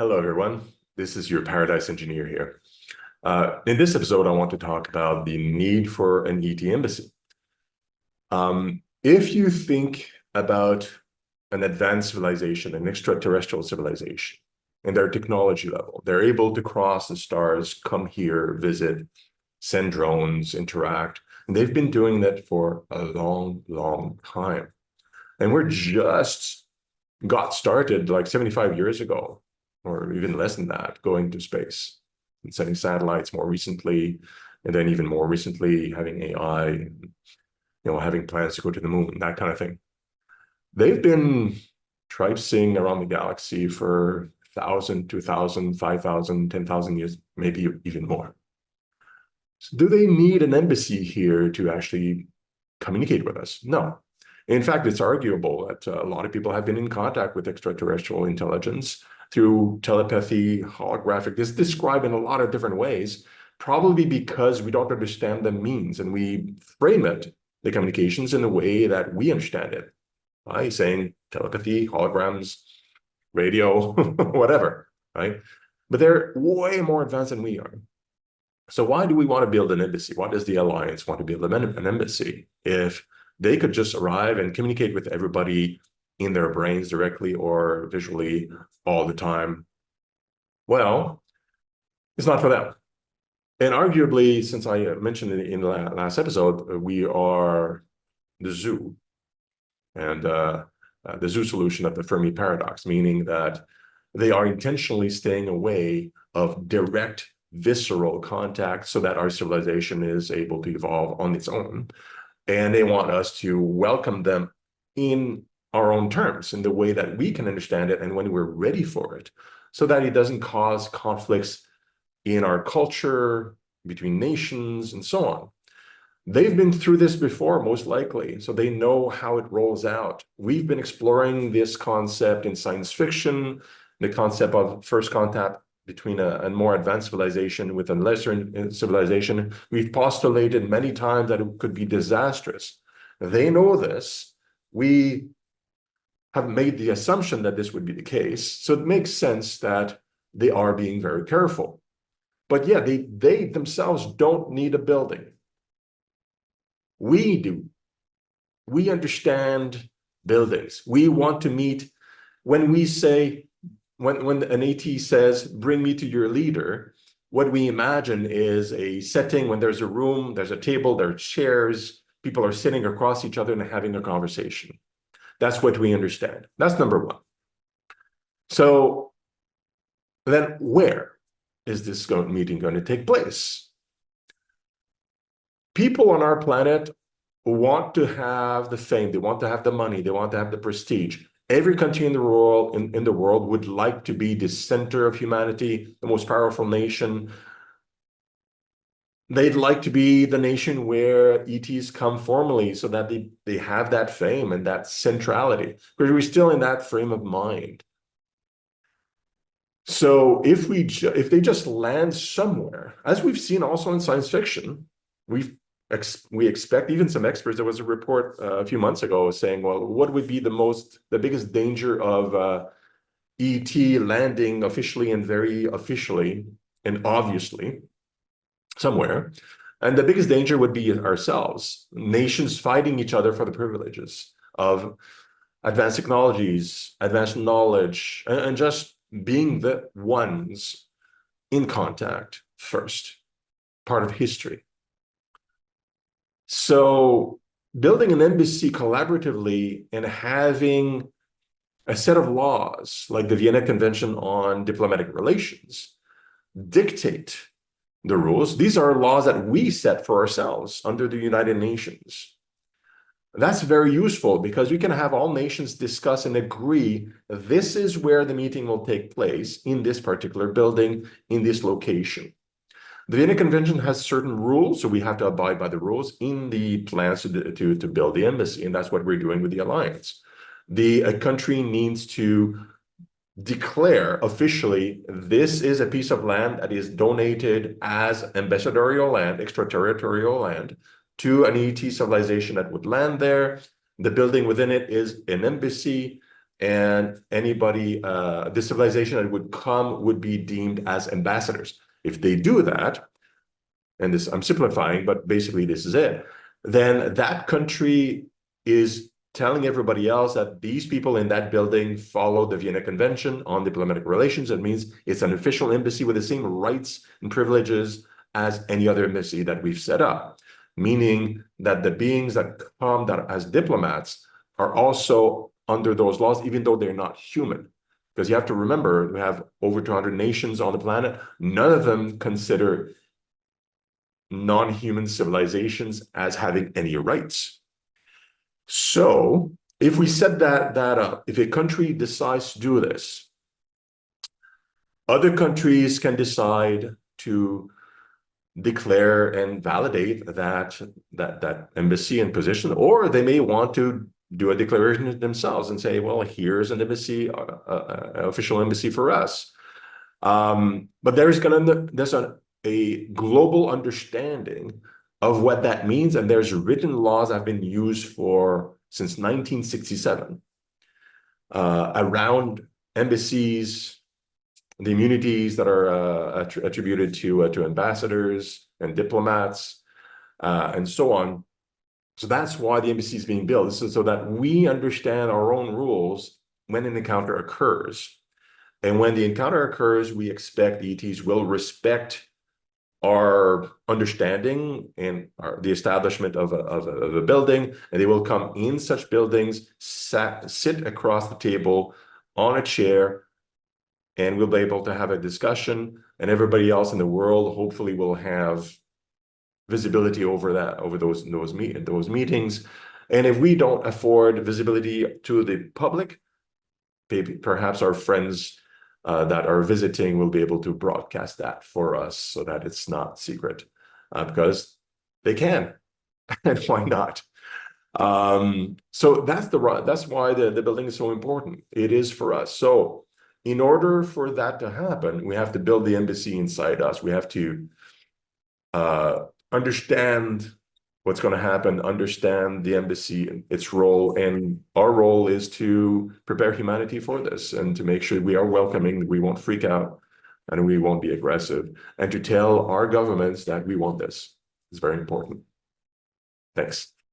Hello, everyone. This is your Paradise Engineer here. In this episode, I want to talk about the need for an ET embassy. If you think about an advanced civilization, an extraterrestrial civilization, and their technology level, they're able to cross the stars, come here, visit, send drones, interact, and they've been doing that for a long, long time. And we're just got started like 75 years ago, or even less than that, going to space and sending satellites more recently, and then even more recently having AI, having plans to go to the moon, that kind of thing. They've been traipsing around the galaxy for 1,000, 2,000, 5,000, 10,000 years, maybe even more. So do they need an embassy here to actually communicate with us? No. In fact, it's arguable that a lot of people have been in contact with extraterrestrial intelligence through telepathy, holographic. This is described in a lot of different ways, probably because we don't understand the means and we frame it, the communications, in a way that we understand it by saying telepathy, holograms, radio, whatever, right? But they're way more advanced than we are. So why do we want to build an embassy? Why does the Alliance want to build an embassy if they could just arrive and communicate with everybody in their brains directly or visually all the time? Well, it's not for them. And arguably, since I mentioned in the last episode, we are the zoo, and the zoo solution of the Fermi paradox, meaning that they are intentionally staying away of direct visceral contact so that our civilization is able to evolve on its own. And they want us to welcome them in our own terms, in the way that we can understand it and when we're ready for it, so that it doesn't cause conflicts in our culture, between nations, and so on. They've been through this before, most likely, so they know how it rolls out. We've been exploring this concept in science fiction, the concept of first contact between a more advanced civilization with a lesser civilization. We've postulated many times that it could be disastrous. They know this. We have made the assumption that this would be the case, so it makes sense that they are being very careful. But yeah, they themselves don't need a building. We do. We understand buildings. We want to meet. When we say, when an AT says, bring me to your leader, what we imagine is a setting when there's a room, there's a table, there are chairs, people are sitting across each other and having a conversation. That's what we understand. That's number one. So then where is this meeting going to take place? People on our planet want to have the fame, they want to have the money, they want to have the prestige. Every country in the world would like to be the center of humanity, the most powerful nation. They'd like to be the nation where ETs come formally so that they have that fame and that centrality, because we're still in that frame of mind. So if they just land somewhere, as we've seen also in science fiction, we expect, even some experts, there was a report a few months ago saying, well, what would be the biggest danger of ET landing officially and very officially and obviously somewhere? And the biggest danger would be ourselves, nations fighting each other for the privileges of advanced technologies, advanced knowledge, and just being the ones in contact first, part of history. So building an embassy collaboratively and having a set of laws like the Vienna Convention on Diplomatic Relations dictate the rules. These are laws that we set for ourselves under the United Nations. That's very useful because we can have all nations discuss and agree this is where the meeting will take place, in this particular building, in this location. The Vienna Convention has certain rules, so we have to abide by the rules in the plans to build the embassy, and that's what we're doing with the Alliance. A country needs to declare officially this is a piece of land that is donated as ambassadorial land, extraterritorial land, to an ET civilization that would land there. The building within it is an embassy. and anybody, the civilization that would come would be deemed as ambassadors. If they do that, and this I'm simplifying, but basically this is it, then that country is telling everybody else that these people in that building follow the Vienna Convention on diplomatic relations. It means it's an official embassy with the same rights and privileges as any other embassy that we've set up, meaning that the beings that come that as diplomats are also under those laws, even though they're not human. Because you have to remember, we have over 200 nations on the planet. None of them consider non-human civilizations as having any rights. So if we set that up, if a country decides to do this, other countries can decide to declare and validate that embassy and position, or they may want to do a declaration themselves and say, well, here's an embassy, official embassy for us. But there's a global understanding of what that means, and there's written laws that have been used since 1967 around embassies, the immunities that are attributed to ambassadors and diplomats, and so on. So that's why the embassy is being built. This is so that we understand our own rules when an encounter occurs. And when the encounter occurs, we expect the ETs will respect our understanding and the establishment of a building, and they will come in such buildings, sit across the table on a chair, and we'll be able to have a discussion, and everybody else in the world hopefully will have visibility over those meetings. And if we don't afford visibility to the public, maybe perhaps our friends that are visiting will be able to broadcast that for us so that it's not secret, because they can, and why not? So that's why the building is so important. It is for us. So in order for that to happen, we have to build the embassy inside us. We have to understand what's going to happen, understand the embassy, its role, and our role is to prepare humanity for this and to make sure we are welcoming, we won't freak out, and we won't be aggressive, and to tell our governments that we want this. It's very important. Thanks.